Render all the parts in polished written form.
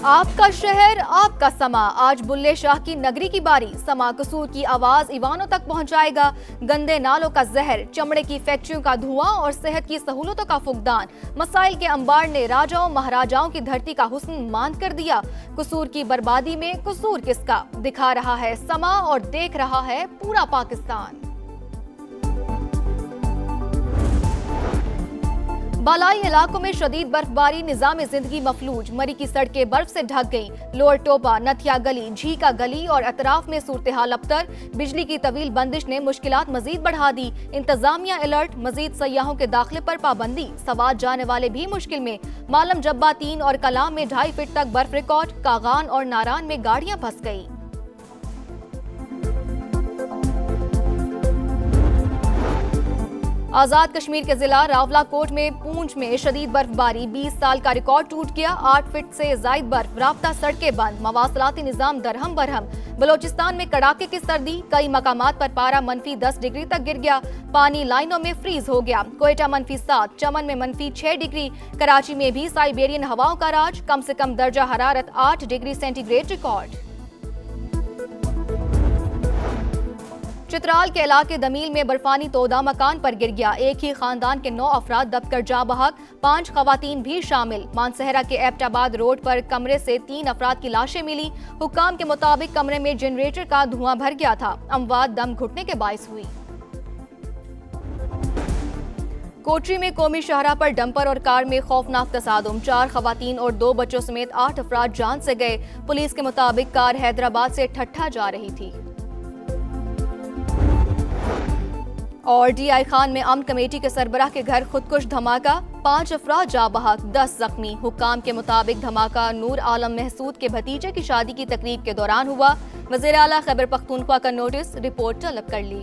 आपका शहर आपका समा, आज बुल्ले शाह की नगरी की बारी। समा कसूर की आवाज ईवानों तक पहुंचाएगा। गंदे नालों का जहर, चमड़े की फैक्ट्रियों का धुआं और सेहत की सहूलतों का फुकदान। मसाइल के अंबार ने राजाओं महाराजाओं की धरती का हुस्न मांद कर दिया। कसूर की बर्बादी में कसूर किसका, दिखा रहा है समा और देख रहा है पूरा पाकिस्तान। बालाई इलाकों में शदीद बर्फबारी, निजाम जिंदगी मफलूज। मरी की सड़कें बर्फ से ढक गईं। लोअर टोबा, नथिया गली, झीका गली और अतराफ में सूरत हाल अबतर। बिजली की तवील बंदिश ने मुश्किलात मजीद बढ़ा दी। इंतजामिया अलर्ट, मजीद सयाहों के दाखिले पर पाबंदी। सवात जाने वाले भी मुश्किल में। मालम जब्बा 3 और कलाम में 2.5 फीट तक बर्फ रिकॉर्ड। कागान और नारान में गाड़ियां फंस गई। आजाद कश्मीर के जिला रावलाकोट में पूंछ में शदीद बर्फबारी, 20 साल का रिकॉर्ड टूट गया। 8 फीट से जायद बर्फ, राब्ता सड़कें बंद, मवासलाती निजाम दरहम बरहम। बलोचिस्तान में कड़ाके की सर्दी, कई मकामात पर पारा -10 डिग्री तक गिर गया। पानी लाइनों में फ्रीज हो गया। कोयटा -7, चमन में -6 डिग्री। कराची में भी साइबेरियन हवाओं का राज, कम से कम दर्जा हरारत 8 डिग्री सेंटीग्रेड रिकॉर्ड। चित्राल के इलाके दमील में बर्फानी तोदा मकान पर गिर गया। एक ही खानदान के 9 अफराद दबकर जा बहक, 5 खवातीन भी शामिल। मानसहरा के एबटाबाद रोड पर कमरे से 3 अफराद की लाशें मिली। हुक्काम के मुताबिक कमरे में जनरेटर का धुआं भर गया था। अमवात दम घुटने के बायस हुई। कोटरी में कौमी शाहराह पर डंपर और कार में खौफनाक तसादुम, 4 खवातीन और 2 बच्चों समेत 8 अफराद जान से गए। पुलिस के मुताबिक कार हैदराबाद से ठट्ठा जा रही थी। और DI खान में अमन कमेटी के सरबराह के घर खुदकुश धमाका, 5 अफराद जा बहक, 10 जख्मी। हुक्काम के मुताबिक धमाका नूर आलम महसूद के भतीजे की शादी की तकरीब के दौरान हुआ। वज़ीर आला खैबर पख्तूनख्वा का नोटिस, रिपोर्ट तलब कर ली।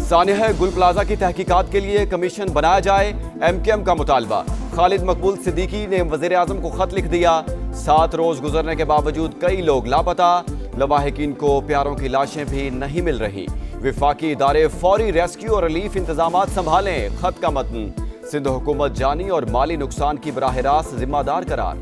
सानिया गुल प्लाजा की तहकीकात के लिए कमीशन बनाया जाए, MKM का मुतालबा। खालिद मकबूल सिद्दीकी ने वज़ीर आज़म को खत लिख दिया। 7 रोज गुजरने के बावजूद कई लोग लापता। लवाहिकीन को प्यारों की लाशें भी नहीं मिल रही। विफाकी इदारे फौरी रेस्क्यू और रिलीफ इंतजामात संभालें। खत का मतन, सिंध हुकूमत जानी और माली नुकसान की बराह रास्त जिम्मेदार करार।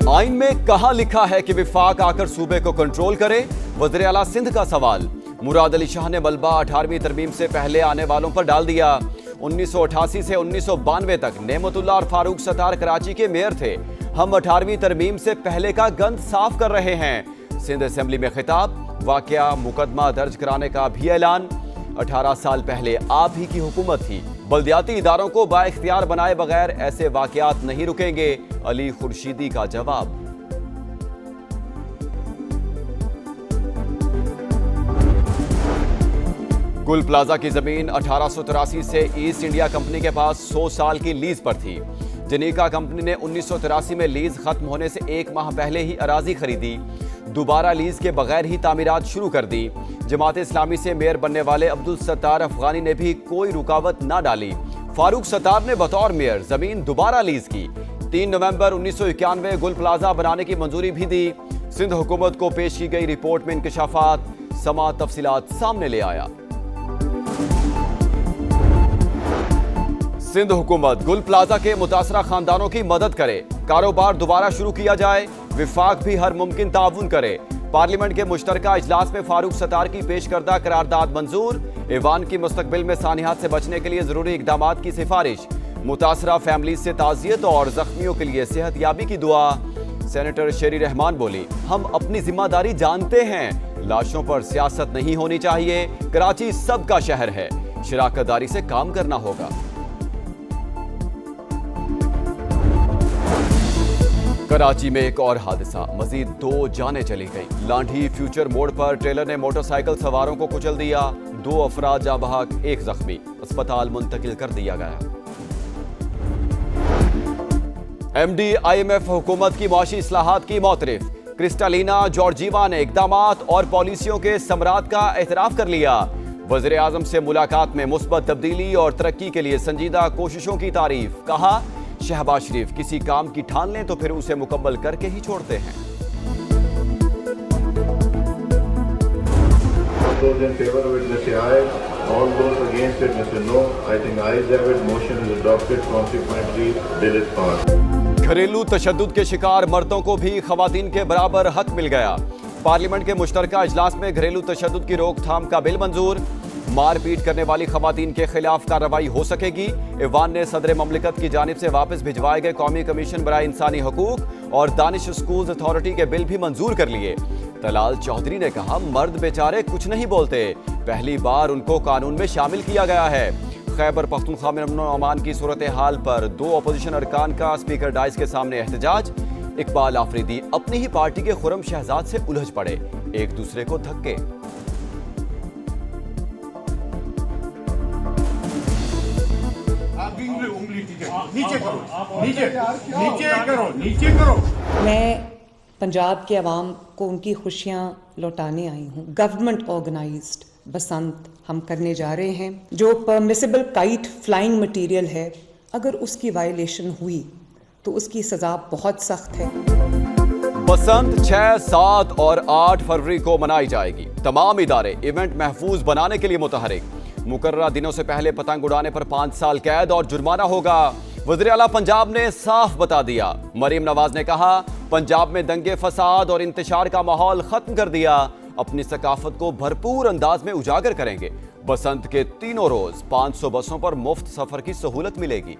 आइन में कहां लिखा है कि विफाक आकर सूबे को कंट्रोल करे? वज़ीर आला सिंध का सवाल। मुराद अली शाह ने मलबा 18वीं तरमीम से पहले आने वालों पर डाल दिया। 1988 से 1992 तक नेमतुल्लाह और फारूक सत्तार कराची के मेयर थे। हम 18वीं तरमीम से पहले का गंद साफ कर रहे हैं। सिंध असेंबली में खिताब, वाकया मुकदमा दर्ज कराने का भी ऐलान। 18 साल पहले आप ही की हुकूमत थी। बल्दियाती इदारों को बाइख्तियार बनाए बगैर ऐसे वाकयात नहीं रुकेंगे। अली खुर्शीदी का जवाब। गुल प्लाजा की जमीन 1883 से ईस्ट इंडिया कंपनी के पास 100 साल की लीज पर थी। जनीका कंपनी ने 1983 में लीज खत्म होने से 1 माह पहले ही अराजी खरीदी। दोबारा लीज के बगैर ही तामीरात शुरू कर दी। जमात इस्लामी से मेयर बनने वाले अब्दुल सत्तार अफगानी ने भी कोई रुकावट न डाली। फारूक सत्तार ने बतौर मेयर जमीन दोबारा लीज की। 3 नवंबर 1991 गुल प्लाजा बनाने की मंजूरी भी दी। सिंध हुकूमत को पेश की गई रिपोर्ट में इंकशाफात, समा तफसीलात सामने ले आया। सिंध हुकूमत गुल प्लाजा के मुतासरा खानदानों की मदद करे। कारोबार दोबारा शुरू किया जाए। विफाक भी हर मुमकिन ताउन करे। पार्लियामेंट के मुश्तरका इजलास में फारूक सत्तार की पेश करदा करारदाद मंजूर। ईवान की मुस्तकबिल में सानियात से बचने के लिए जरूरी इकदामात की सिफारिश। मुतासरा फैमिलीज से ताज़ियत और जख्मियों के लिए सेहत याबी की दुआ। सेनेटर शेरी रहमान बोली, हम अपनी जिम्मेदारी जानते हैं। लाशों पर सियासत नहीं होनी चाहिए। कराची सबका शहर है, शराकतदारी से काम करना होगा। कराची में एक और हादसा, मजीद 2 जानें चली गई। लांढी फ्यूचर मोड़ पर ट्रेलर ने मोटरसाइकिल सवारों को कुचल दिया। 2 अफराद जाँ बहक, 1 जख्मी। अस्पताल मुंतकिल कर दिया गया। MD IMF हुकूमत की मुआशी इस्लाहात की मोतरफ। क्रिस्टालिना जॉर्जीवा ने इकदामात और पॉलिसियों के समरात का एतराफ कर लिया। वज़ीर आज़म से मुलाकात में मुस्बत तब्दीली और तरक्की के लिए संजीदा कोशिशों की तारीफ। कहा, शहबाज शरीफ किसी काम की ठान लें तो फिर उसे मुकम्मल करके ही छोड़ते हैं। 2 दिन पेपर जैसे आए All those against it, Mr. No. I think ayes have it. Motion is adopted. Consequently, bill is passed. घरेलू तशद्दुद के शिकार मर्दों को भी खवातीन के बराबर हक मिल गया। पार्लियामेंट के मुश्तरका इजलास में घरेलू तशद्दुद की रोकथाम का बिल मंजूर। मारपीट करने वाली खवातीन के खिलाफ कार्रवाई हो सकेगी। ईवान ने सदर ममलिकत की जानिब से वापस भिजवाए गए कौमी कमीशन बराए इंसानी हकूक और दानिश स्कूल्स अथॉरिटी के बिल भी मंजूर कर लिए। तलाल चौधरी ने कहा, मर्द बेचारे कुछ नहीं बोलते, पहली बार उनको कानून में शामिल किया गया है। खैबर पख्तूनख्वा में अमन अमान की सूरत हाल पर 2 अपोजिशन अरकान का स्पीकर डाइस के सामने एहतजाज। इकबाल आफरीदी अपनी ही पार्टी के खुर्रम शहजाद से उलझ पड़े, एक दूसरे को धक्के। नीचे करो। मैं पंजाब के अवाम को उनकी खुशियाँ लौटाने आई हूँ। गवर्नमेंट ऑर्गेनाइज्ड बसंत हम करने जा रहे हैं। जो परमिसिबल काइट फ्लाइंग मटेरियल है, अगर उसकी वायलेशन हुई तो उसकी सज़ा बहुत सख्त है। बसंत 6, 7 और 8 फरवरी को मनाई जाएगी। तमाम इदारे इवेंट महफूज बनाने के लिए मुतहरिक। मुकर्ररा दिनों से पहले पतंग उड़ाने पर 5 साल कैद और जुर्माना होगा। वज़ीर आला पंजाब ने साफ बता दिया। मरीम नवाज ने कहा, पंजाब में दंगे फसाद और इंतशार का माहौल खत्म कर दिया। अपनी सकाफत को भरपूर अंदाज में उजागर करेंगे। बसंत के तीनों रोज 500 बसों पर मुफ्त सफर की सहूलत मिलेगी।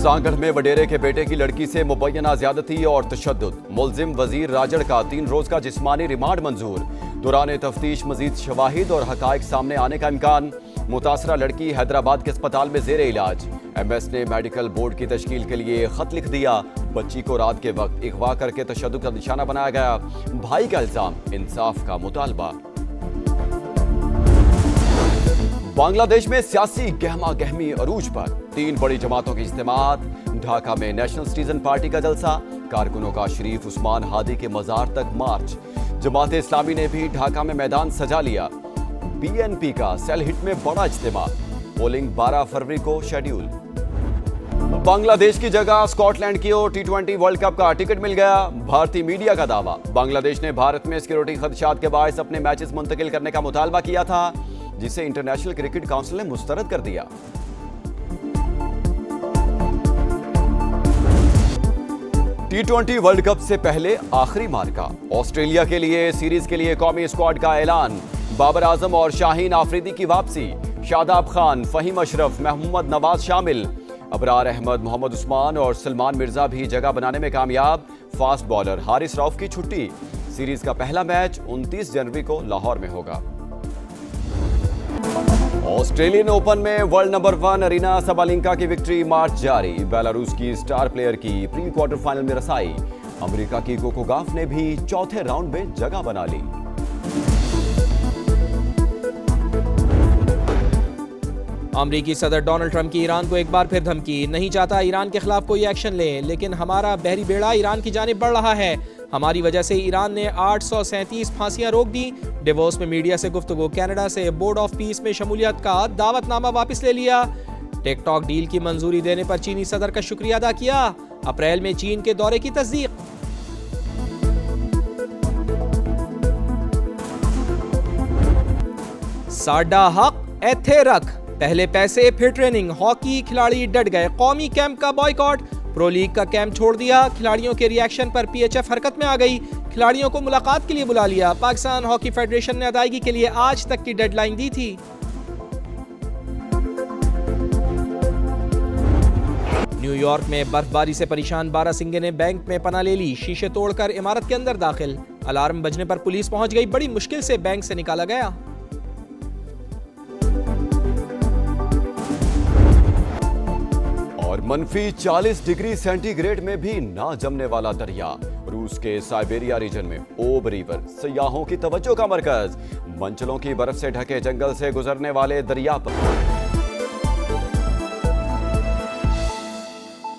सांगढ़ में वडेरे के बेटे की लड़की से मुबैना ज्यादती और तशद्दुद। मुलजिम वजीर राजड़ का 3 रोज का जिस्मानी रिमांड मंजूर। दौरान तफ्तीश मजीद शवाहिद और हकाइक सामने आने का इम्कान। मुतासरा लड़की हैदराबाद के अस्पताल में जेर इलाज। MS ने मेडिकल बोर्ड की तश्कील के लिए खत लिख दिया। बच्ची को रात के वक्त अगवा करके तशद्दुद का निशाना बनाया गया। भाई का इल्जाम, इंसाफ का मुतालबा। बांग्लादेश में सियासी गहमा गहमी अरूज पर। 3 बड़ी जमातों के इज्तिमात। ढाका में नेशनल सिटीजन पार्टी का जलसा। कारकुनों का शरीफ उस्मान हादी के मजार तक मार्च। जमात इस्लामी ने भी ढाका में मैदान सजा लिया। BNP का सेल हिट में बड़ा इज्तिमा। पोलिंग 12 फरवरी को शेड्यूल। बांग्लादेश की जगह स्कॉटलैंड की ओर T20 वर्ल्ड कप का टिकट मिल गया। भारतीय मीडिया का दावा, बांग्लादेश ने भारत में सिक्योरिटी खदशात के बायस अपने मैचेस मुंतकिल करने का मुतालबा किया था, जिसे इंटरनेशनल क्रिकेट काउंसिल ने मुस्तरद कर दिया। T20 वर्ल्ड कप से पहले आखिरी मार्का। ऑस्ट्रेलिया के लिए सीरीज के लिए कौमी स्क्वाड का ऐलान। बाबर आजम और शाहीन आफरीदी की वापसी। शादाब खान, फहीम अशरफ, मोहम्मद नवाज शामिल। अबरार अहमद, मोहम्मद उस्मान और सलमान मिर्जा भी जगह बनाने में कामयाब। फास्ट बॉलर हारिस रऊफ की छुट्टी। सीरीज का पहला मैच 29 जनवरी को लाहौर में होगा। ऑस्ट्रेलियन ओपन में वर्ल्ड नंबर 1 अरीना सबालेंका की विक्ट्री मार्च जारी। बेलारूस की स्टार प्लेयर की प्री क्वार्टर फाइनल में रसाई। अमेरिका की कोको गॉफ ने भी चौथे राउंड में जगह बना ली। अमरीकी सदर डोनाल्ड ट्रंप की ईरान को एक बार फिर धमकी। नहीं चाहता ईरान के खिलाफ कोई एक्शन ले, लेकिन हमारा बहरी बेड़ा ईरान की जानिब बढ़ रहा है। हमारी वजह से ईरान ने 837 फांसियां रोक दी। डिवोर्स में मीडिया से गुफ्तगू। कनाडा से बोर्ड ऑफ पीस में शमूलियत का दावतनामा वापस ले लिया। टिकटॉक डील की मंजूरी देने पर चीनी सदर का शुक्रिया अदा किया। अप्रैल में चीन के दौरे की तस्दीक। साडा हक एथे रख। पहले पैसे फिर ट्रेनिंग। हॉकी खिलाड़ी डट गए। कौमी कैंप का बॉयकॉट। प्रो लीग का कैंप छोड़ दिया। खिलाड़ियों के रिएक्शन पर PHF हरकत में आ गई। खिलाड़ियों को मुलाकात के लिए बुला लिया। पाकिस्तान हॉकी फेडरेशन ने अदायगी के लिए आज तक की डेडलाइन दी थी। न्यूयॉर्क में बर्फबारी से परेशान 12 सिंगे ने बैंक में पनाह ले ली। शीशे तोड़कर इमारत के अंदर दाखिल। अलार्म बजने पर पुलिस पहुंच गई। बड़ी मुश्किल से बैंक से निकाला गया। और मनफी 40 डिग्री सेंटीग्रेड में भी ना जमने वाला दरिया। रूस के साइबेरिया रीजन में ओब रिवर सयाहों की तवज्जो का मरकज। मंचलों की बर्फ से ढके जंगल से गुजरने वाले दरिया पर